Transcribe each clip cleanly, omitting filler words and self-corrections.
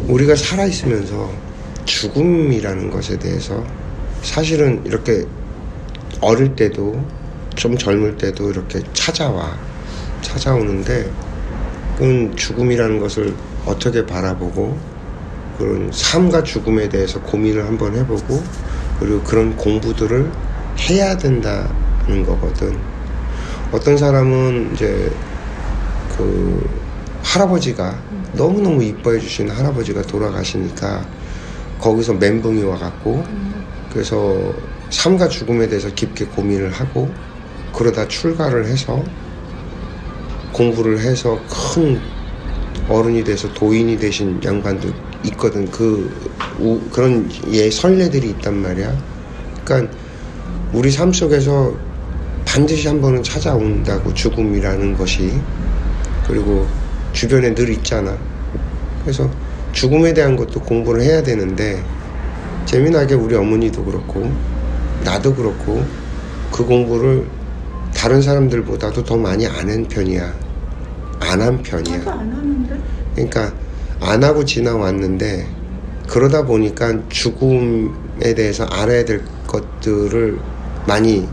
우리가 살아있으면서 죽음이라는 것에 대해서 사실은 이렇게 어릴 때도 좀 젊을 때도 이렇게 찾아오는데 그건 죽음이라는 것을 어떻게 바라보고 그런 삶과 죽음에 대해서 고민을 한번 해보고 그리고 그런 공부들을 해야 된다는 거거든. 어떤 사람은 이제 그 할아버지가 너무너무 이뻐해 주신 할아버지가 돌아가시니까 거기서 멘붕이 와갖고 그래서 삶과 죽음에 대해서 깊게 고민을 하고 그러다 출가를 해서 공부를 해서 큰 어른이 돼서 도인이 되신 양반도 있거든. 그런 선례들이 있단 말이야. 그러니까 우리 삶 속에서 반드시 한 번은 찾아온다고 죽음이라는 것이. 그리고 주변에 늘 있잖아. 그래서 죽음에 대한 것도 공부를 해야 되는데 재미나게 우리 어머니도 그렇고 나도 그렇고 그 공부를 다른 사람들보다도 더 많이 안 한 편이야. 안 한 편이야. 나도 안 하는데. 그러니까 안 하고 지나왔는데 그러다 보니까 죽음에 대해서 알아야 될 것들을 많이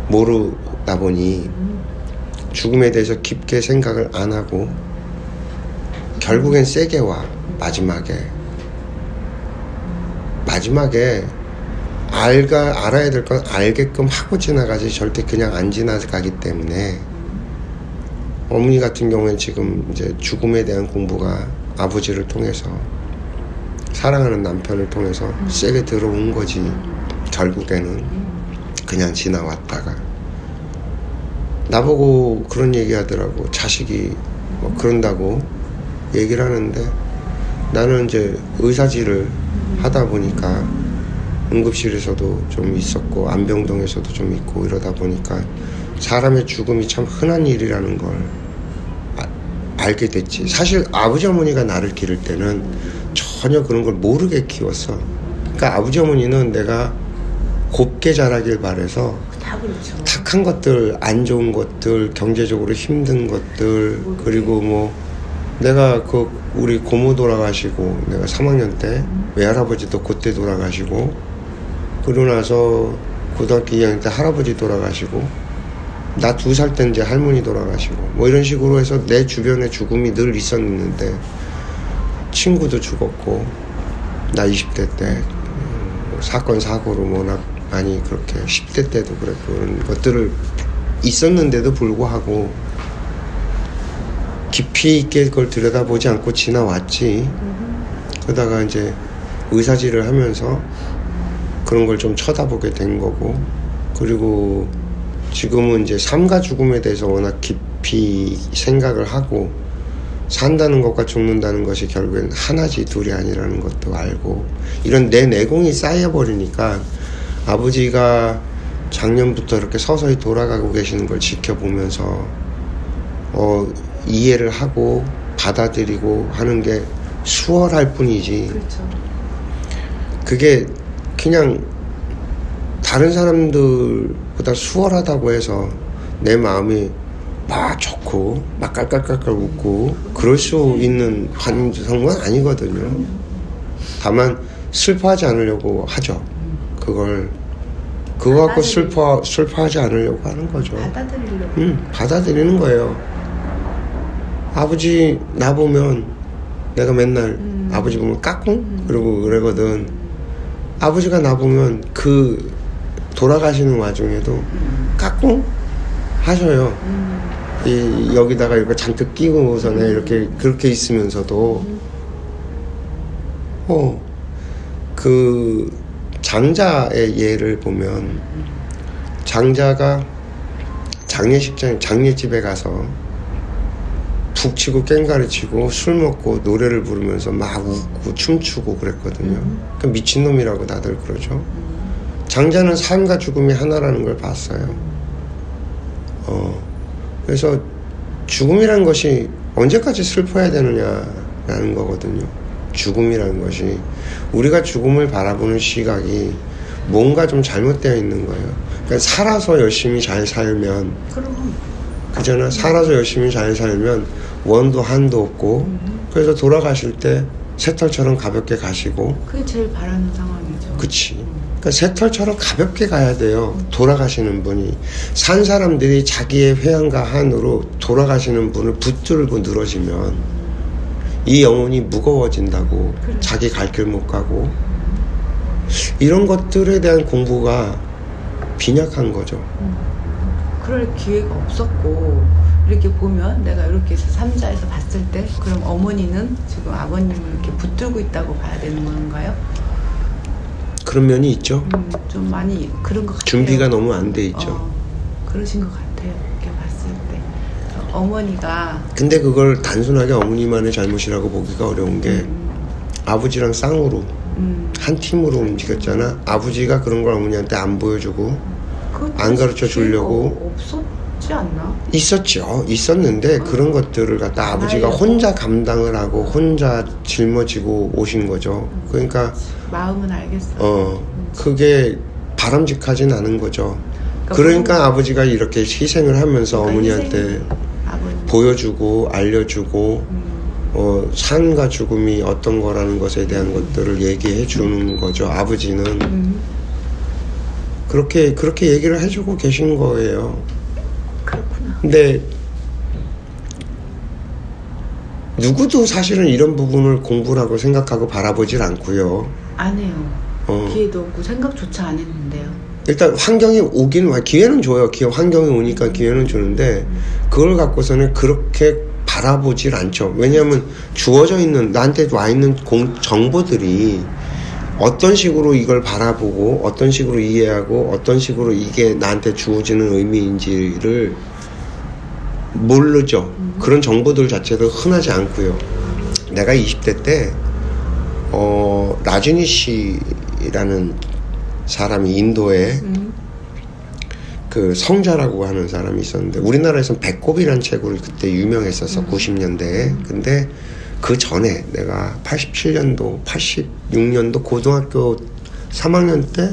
모르다 보니 죽음에 대해서 깊게 생각을 안 하고 결국엔 세게 와. 마지막에 알아야 될 건 알게끔 하고 지나가지 절대 그냥 안 지나가기 때문에 어머니 같은 경우는 지금 이제 죽음에 대한 공부가 아버지를 통해서 사랑하는 남편을 통해서 세게 들어온 거지. 결국에는 그냥 지나왔다가 나보고 그런 얘기 하더라고. 자식이 뭐 그런다고 얘기를 하는데 나는 이제 의사질을 하다 보니까 응급실에서도 좀 있었고 안병동에서도 좀 있고 이러다 보니까 사람의 죽음이 참 흔한 일이라는 걸 알게 됐지. 사실 아버지 어머니가 나를 기를 때는 전혀 그런 걸 모르게 키웠어. 그러니까 아버지 어머니는 내가 곱게 자라길 바래서 다 그렇죠. 탁한 것들, 안 좋은 것들, 경제적으로 힘든 것들, 그리고 뭐 내가 우리 고모 돌아가시고 내가 3학년 때 외할아버지도 그때 돌아가시고 그러고 나서 고등학교 2학년 때 할아버지 돌아가시고 나 2살 때 이제 할머니 돌아가시고 뭐 이런 식으로 해서 내 주변에 죽음이 늘 있었는데 친구도 죽었고 나 20대 때 사건 사고로 워낙 많이 그렇게 10대 때도 그랬고 그런 것들을 있었는데도 불구하고 깊이 있게 그걸 들여다보지 않고 지나왔지. 그러다가 이제 의사질을 하면서 그런 걸 좀 쳐다보게 된 거고 그리고 지금은 이제 삶과 죽음에 대해서 워낙 깊이 생각을 하고 산다는 것과 죽는다는 것이 결국엔 하나지 둘이 아니라는 것도 알고 이런 내 내공이 쌓여버리니까 아버지가 작년부터 이렇게 서서히 돌아가고 계시는 걸 지켜보면서 이해를 하고 받아들이고 하는 게 수월할 뿐이지. 그렇죠. 그게 그냥 다른 사람들보다 수월하다고 해서 내 마음이 막 좋고 막 깔깔깔깔 웃고 그럴 수 있는 환경은 아니거든요. 다만 슬퍼하지 않으려고 하죠. 그거 갖고 슬퍼하지 않으려고 하는 거죠. 받아들이려고. 받아들이는 거예요. 아버지 나 보면 내가 맨날 아버지 보면 까꿍 그러고 그러거든. 아버지가 나 보면 그 돌아가시는 와중에도 까꿍 하셔요. 여기다가 이렇게 잔뜩 끼고서는 이렇게 그렇게 있으면서도 그 장자의 예를 보면 장자가 장례집에 가서 북치고 깽가리 치고 술 먹고 노래를 부르면서 막 웃고 춤추고 그랬거든요. 그 미친놈이라고 다들 그러죠. 장자는 삶과 죽음이 하나라는 걸 봤어요. 그래서 죽음이라는 것이 언제까지 슬퍼해야 되느냐라는 거거든요. 죽음이라는 것이 우리가 죽음을 바라보는 시각이 뭔가 좀 잘못되어 있는 거예요. 그러니까 살아서 열심히 잘 살면 그잖아. 살아서 열심히 잘 살면 원도 한도 없고 그래서 돌아가실 때 새털처럼 가볍게 가시고. 그게 제일 바라는 상황이죠. 그치. 그러니까 새털처럼 가볍게 가야 돼요. 돌아가시는 분이. 산 사람들이 자기의 회한과 한으로 돌아가시는 분을 붙들고 늘어지면 이 영혼이 무거워진다고. 그래. 자기 갈 길 못 가고. 이런 것들에 대한 공부가 빈약한 거죠. 그럴 기회가 없었고, 이렇게 보면 내가 이렇게 해서 삼자에서 봤을 때 그럼 어머니는 지금 아버님을 이렇게 붙들고 있다고 봐야 되는 건가요? 그런 면이 있죠. 좀 많이 그런 것 같아요. 준비가 너무 안 돼 있죠. 그러신 것 같아요. 이렇게 봤을 때 어머니가. 근데 그걸 단순하게 어머니만의 잘못이라고 보기가 어려운 게 아버지랑 쌍으로 한 팀으로 움직였잖아. 아버지가 그런 걸 어머니한테 안 보여주고 안 가르쳐 주려고. 없었지 않나? 있었죠. 있었는데 그런 것들을 갖다 아버지가 혼자 감당을 하고 혼자 짊어지고 오신 거죠. 그러니까 마음은 알겠어요. 그게 바람직하진 않은 거죠. 그러니까 아버지가 이렇게 희생을 하면서 어머니한테 보여주고 알려주고 삶과 죽음이 어떤 거라는 것에 대한 것들을 얘기해 주는 거죠. 아버지는 그렇게 얘기를 해주고 계신 거예요. 그렇구나. 근데 누구도 사실은 이런 부분을 공부라고 생각하고 바라보질 않고요. 안 해요. 기회도 없고 생각조차 안 했는데요. 일단 환경이 오긴 와, 기회는 줘요. 환경이 오니까 기회는 주는데 그걸 갖고서는 그렇게 바라보질 않죠. 왜냐하면 주어져 있는, 나한테 와 있는 정보들이 어떤 식으로 이걸 바라보고 어떤 식으로 이해하고 어떤 식으로 이게 나한테 주어지는 의미인지를 모르죠. 그런 정보들 자체도 흔하지 않고요. 내가 20대 때 라주니 씨라는 사람이 인도에 그 성자라고 하는 사람이 있었는데 우리나라에서는 배꼽이라는 책으로 그때 유명했었어. 90년대에. 근데 그 전에 내가 87년도 86년도 고등학교 3학년 때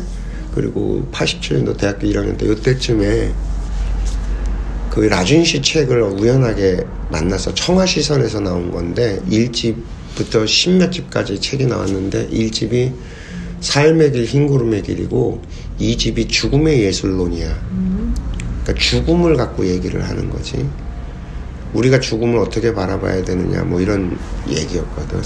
그리고 87년도 대학교 1학년 때 이때쯤에 그 라준 씨 책을 우연하게 만나서 청아시선에서 나온 건데 1집부터 10몇 집까지 책이 나왔는데 1집이 삶의 길 흰구름의 길이고 2집이 죽음의 예술론이야. 그러니까 죽음을 갖고 얘기를 하는 거지. 우리가 죽음을 어떻게 바라봐야 되느냐 뭐 이런 얘기였거든.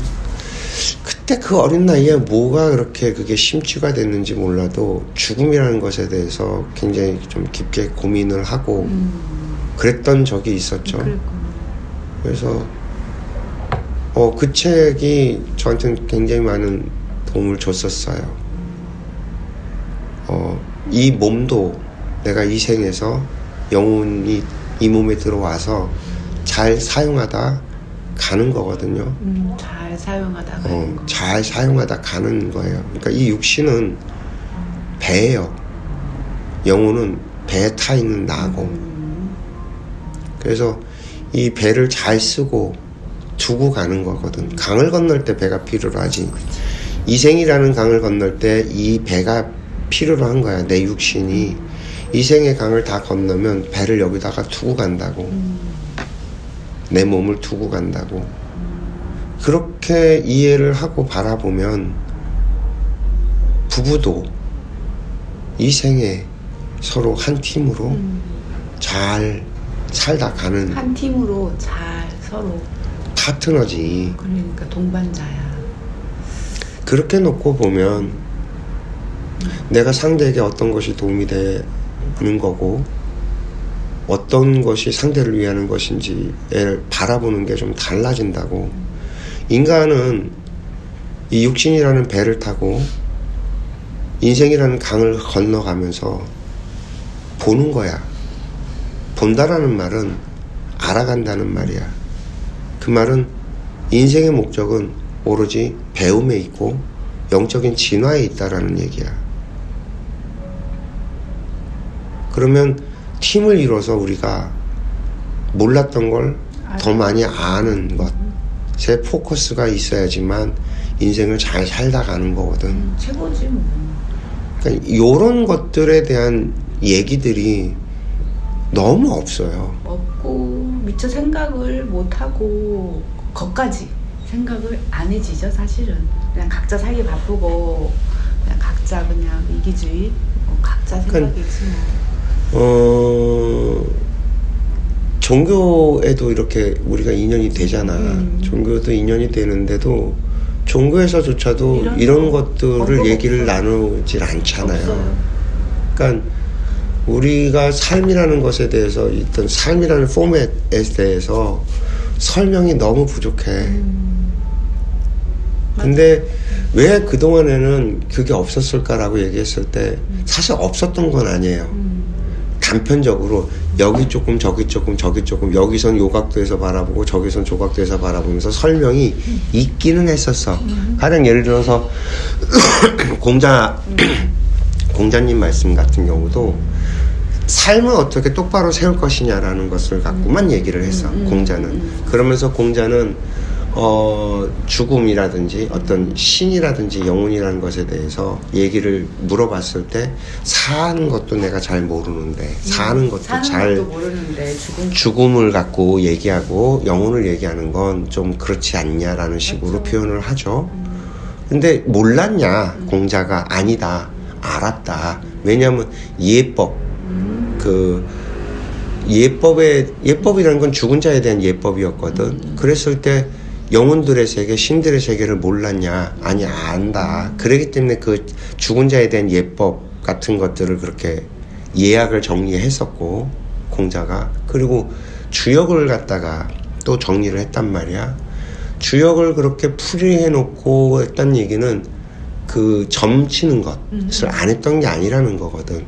그때 그 어린 나이에 뭐가 그렇게 그게 심취가 됐는지 몰라도 죽음이라는 것에 대해서 굉장히 좀 깊게 고민을 하고 그랬던 적이 있었죠. 그래서 그 책이 저한테는 굉장히 많은 도움을 줬었어요. 이 몸도 내가 이 생에서 영혼이 이 몸에 들어와서 잘 사용하다 가는 거거든요. 잘 사용하다 가는 거. 잘 사용하다 가는 거예요. 그러니까 이 육신은 배예요. 영혼은 배에 타 있는 나고. 그래서 이 배를 잘 쓰고 두고 가는 거거든. 강을 건널 때 배가 필요로 하지. 이생이라는 강을 건널 때 이 배가 필요로 한 거야. 내 육신이. 이생의 강을 다 건너면 배를 여기다가 두고 간다고. 내 몸을 두고 간다고. 그렇게 이해를 하고 바라보면 부부도 이 생에 서로 한 팀으로 잘 살다 가는 한 팀으로 잘 서로 파트너지. 그러니까 동반자야. 그렇게 놓고 보면 내가 상대에게 어떤 것이 도움이 되는 거고 어떤 것이 상대를 위하는 것인지를 바라보는 게 좀 달라진다고. 인간은 이 육신이라는 배를 타고 인생이라는 강을 건너가면서 보는 거야. 본다라는 말은 알아간다는 말이야. 그 말은 인생의 목적은 오로지 배움에 있고 영적인 진화에 있다라는 얘기야. 그러면 팀을 이뤄서 우리가 몰랐던 걸 더 많이 아는 것에 포커스가 있어야지만 인생을 잘 살다 가는 거거든. 최고지 뭐. 그러니까 이런 것들에 대한 얘기들이 너무 없어요. 없고 미처 생각을 못하고 거까지 생각을 안 해지죠 사실은. 그냥 각자 살기 바쁘고 그냥 각자 그냥 이기주의 각자 생각이지 종교에도 이렇게 우리가 인연이 되잖아. 종교도 인연이 되는데도 종교에서조차도 이런 것들을 얘기를 나누질 않잖아요. 없어요. 그러니까 우리가 삶이라는 것에 대해서 어떤 삶이라는 포맷에 대해서 설명이 너무 부족해. 근데 왜 그동안에는 그게 없었을까라고 얘기했을 때 사실 없었던 건 아니에요. 단편적으로 여기 조금 저기 조금 저기 조금 여기선 요 각도에서 바라보고 저기선 저 각도에서 바라보면서 설명이 있기는 했었어. 가령 예를 들어서 공자님 말씀 같은 경우도 삶을 어떻게 똑바로 세울 것이냐라는 것을 갖고만 얘기를 했어. 공자는. 그러면서 공자는 죽음이라든지 어떤 신이라든지 영혼이라는 것에 대해서 얘기를 물어봤을 때 사는 것도 내가 잘 모르는데 사는 것도 잘 모르는데 죽음을 갖고 얘기하고 영혼을 얘기하는 건 좀 그렇지 않냐라는 식으로 그렇죠. 표현을 하죠. 근데 몰랐냐? 공자가 아니다. 알았다. 왜냐하면 예법 예법이라는 건 죽은 자에 대한 예법이었거든. 그랬을 때 영혼들의 세계, 신들의 세계를 몰랐냐? 아니, 안다. 그렇기 때문에 그 죽은 자에 대한 예법 같은 것들을 그렇게 예약을 정리했었고, 공자가. 그리고 주역을 갖다가 또 정리를 했단 말이야. 주역을 그렇게 풀이해놓고 했단 얘기는 그 점치는 것을 안 했던 게 아니라는 거거든.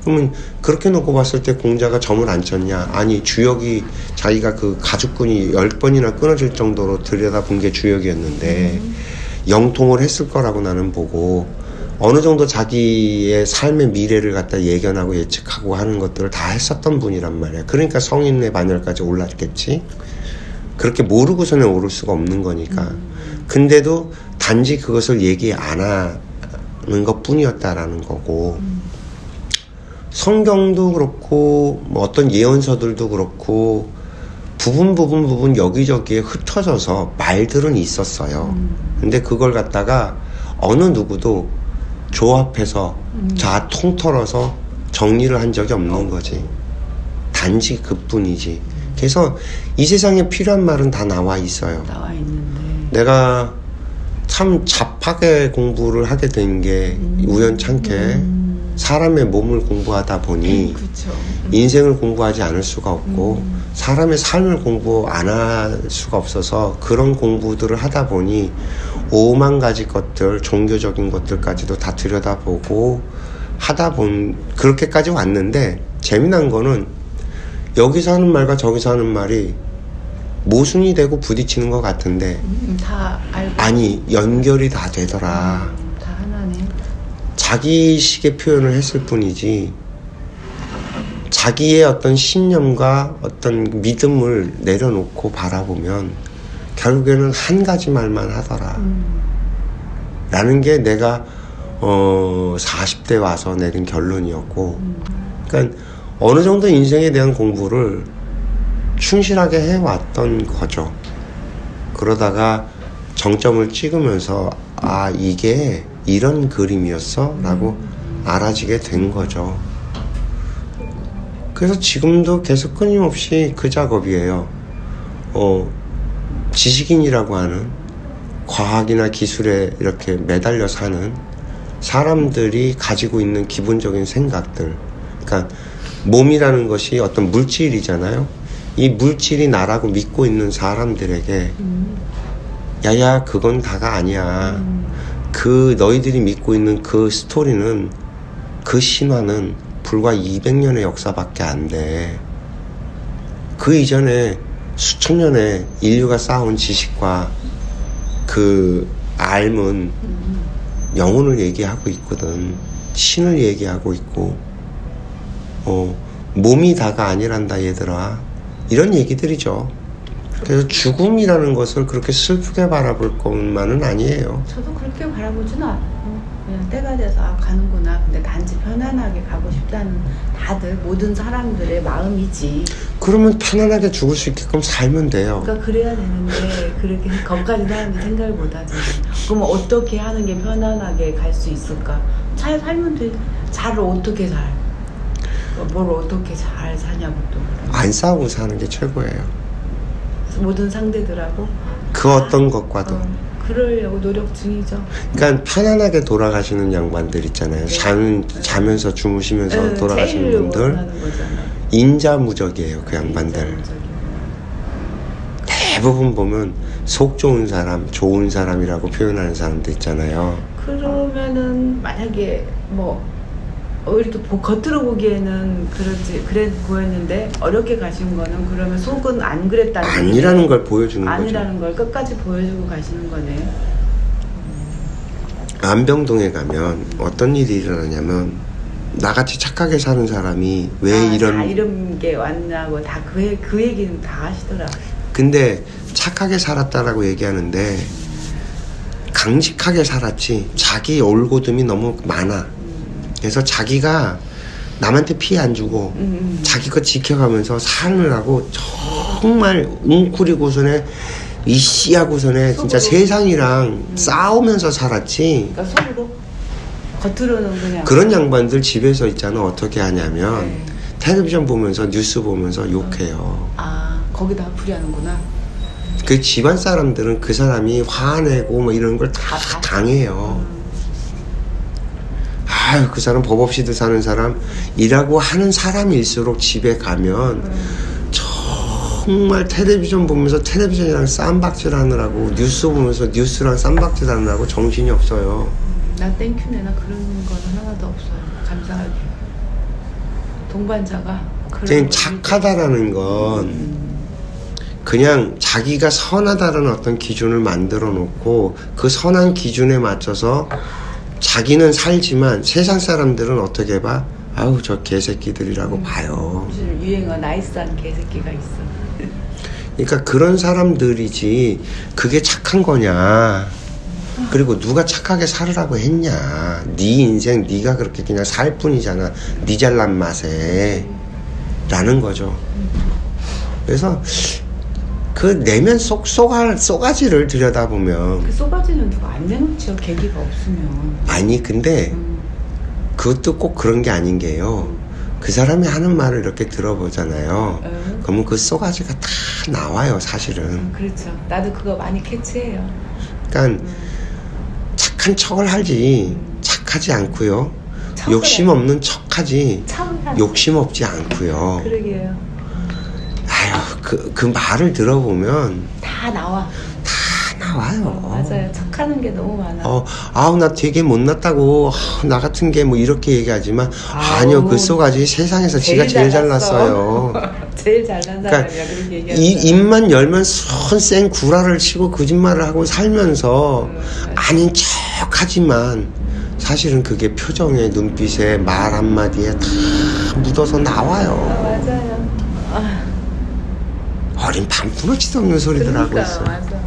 그러면 그렇게 놓고 봤을 때 공자가 점을 안 쳤냐? 아니, 주역이 자기가 그 가죽끈이 10번이나 끊어질 정도로 들여다본 게 주역이었는데 영통을 했을 거라고 나는 보고, 어느 정도 자기의 삶의 미래를 갖다 예견하고 예측하고 하는 것들을 다 했었던 분이란 말이야. 그러니까 성인의 반열까지 올랐겠지. 그렇게 모르고서는 오를 수가 없는 거니까. 근데도 단지 그것을 얘기 안 하는 것 뿐이었다라는 거고, 성경도 그렇고 뭐 어떤 예언서들도 그렇고 부분 여기저기에 흩어져서 말들은 있었어요. 근데 그걸 갖다가 어느 누구도 조합해서 다 통틀어서 정리를 한 적이 없는 거지. 단지 그뿐이지. 그래서 이 세상에 필요한 말은 다 나와 있어요. 나와 있는데 내가 참 잡하게 공부를 하게 된 게 우연찮게 사람의 몸을 공부하다 보니 그쵸. 인생을 공부하지 않을 수가 없고 사람의 삶을 공부 안 할 수가 없어서 그런 공부들을 하다 보니 5만 가지 것들, 종교적인 것들까지도 다 들여다보고 하다 본 그렇게까지 왔는데, 재미난 거는 여기서 하는 말과 저기서 하는 말이 모순이 되고 부딪히는 것 같은데 다 알고 아니, 연결이 다 되더라. 다 하나네. 자기식의 표현을 했을 뿐이지 자기의 어떤 신념과 어떤 믿음을 내려놓고 바라보면 결국에는 한 가지 말만 하더라. 라는 게 내가 40대 와서 내린 결론이었고, 그러니까 어느 정도 인생에 대한 공부를 충실하게 해왔던 거죠. 그러다가 정점을 찍으면서 아, 이게 이런 그림이었어? 라고 알아지게 된 거죠. 그래서 지금도 계속 끊임없이 그 작업이에요. 지식인이라고 하는 과학이나 기술에 이렇게 매달려 사는 사람들이 가지고 있는 기본적인 생각들. 그러니까 몸이라는 것이 어떤 물질이잖아요. 이 물질이 나라고 믿고 있는 사람들에게 야야, 그건 다가 아니야. 그 너희들이 믿고 있는 그 스토리는, 그 신화는 불과 200년의 역사밖에 안 돼. 그 이전에 수천 년의 인류가 쌓아온 지식과 그 알은 영혼을 얘기하고 있거든. 신을 얘기하고 있고, 몸이 다가 아니란다 얘들아. 이런 얘기들이죠. 그래서 죽음이라는 것을 그렇게 슬프게 바라볼 것만은 아니에요. 저도 그렇게 바라보지는 않아요. 그냥 때가 돼서 아, 가는구나. 근데 단지 편안하게 가고 싶다는 다들 모든 사람들의 마음이지. 그러면 편안하게 죽을 수 있게끔 살면 돼요. 그러니까 그래야 되는데 그렇게 거기까지 사람들이 생각을 못하지. 그럼 어떻게 하는 게 편안하게 갈 수 있을까? 잘 살면 돼. 잘 어떻게 살? 뭘 어떻게 잘 사냐고 또. 안 싸우고 사는 게 최고예요. 모든 상대들하고 그 어떤 것과도. 그러려고 노력 중이죠. 그러니까 편안하게 돌아가시는 양반들 있잖아요. 자면서 주무시면서 돌아가시는 분들 인자무적이에요. 그 양반들 대부분 보면 속 좋은 사람, 좋은 사람이라고 표현하는 사람도 있잖아요. 그러면은 만약에 뭐 이렇게 겉으로 보기에는 그래 보였는데 어렵게 가신 거는 그러면 속은 안 그랬다는 아니라는 걸 보여주는 거죠. 아니라는 걸 끝까지 보여주고 가시는 거네. 안병동에 가면 어떤 일이 일어나냐면 나같이 착하게 사는 사람이 왜 이런 게 왔냐고 다 그 얘기는 다 하시더라. 근데 착하게 살았다라고 얘기하는데 강직하게 살았지 자기 올고듬이 너무 많아. 그래서 자기가 남한테 피해 안 주고 자기 거 지켜가면서 삶을 정말 웅크리고선에 이씨하고선에 진짜 세상이랑 싸우면서 살았지. 그러니까 속으로 겉으로는 그냥 그런 양반들 집에서 있잖아. 어떻게 하냐면 텔레비전 보면서 뉴스 보면서 욕해요. 아 거기다 풀이하는구나. 그 집안 사람들은 그 사람이 화내고 뭐 이런 걸 다 당해요. 아유 그 사람 법 없이도 사는 사람이라고 하는 사람일수록 집에 가면 정말 텔레비전 보면서 텔레비전이랑 쌈박질 하느라고 뉴스 보면서 뉴스랑 쌈박질 하느라고 정신이 없어요. 난 땡큐네. 나 그런 건 하나도 없어요. 감사하게. 동반자가 그냥 착하다라는 건 그냥 자기가 선하다는 어떤 기준을 만들어 놓고 그 선한 기준에 맞춰서 자기는 살지만 세상 사람들은 어떻게 봐? 아우 저 개새끼들이라고 봐요. 무슨 유행어 나이스한 개새끼가 있어. 그러니까 그런 사람들이지 그게 착한 거냐. 그리고 누가 착하게 살으라고 했냐. 네 인생 네가 그렇게 그냥 살 뿐이잖아. 네 잘난 맛에 라는 거죠. 그래서 그 내면 쏘가지를 들여다보면 그 쏘가지는 누가 안 내놓죠. 계기가 없으면. 아니 근데 그것도 꼭 그런 게 아닌 게요. 그 사람이 하는 말을 이렇게 들어보잖아요. 그러면 그 쏘가지가 다 나와요 사실은. 그렇죠. 나도 그거 많이 캐치해요. 그러니까 착한 척을 하지 착하지 않고요. 욕심 없는 척하지 욕심 없지 않고요. 그러게요. 아유 그 말을 들어보면 다 나와. 다 나와요. 맞아요. 척하는 게 너무 많아. 아우 나 되게 못났다고 나 같은 게 뭐 이렇게 얘기하지만 아니요 그 쏘가지 세상에서 지가 제일 잘났어요. 제일 잘난 사람이야. 그러니까 그렇게 얘기하면. 입만 열면 손쌩 구라를 치고 거짓말을 하고 살면서 아닌 척하지만 사실은 그게 표정에 눈빛에 말 한마디에 다 묻어서 나와요. 맞아요. 어린 반푼어치도 없는 소리들 하고 있어. 맞아.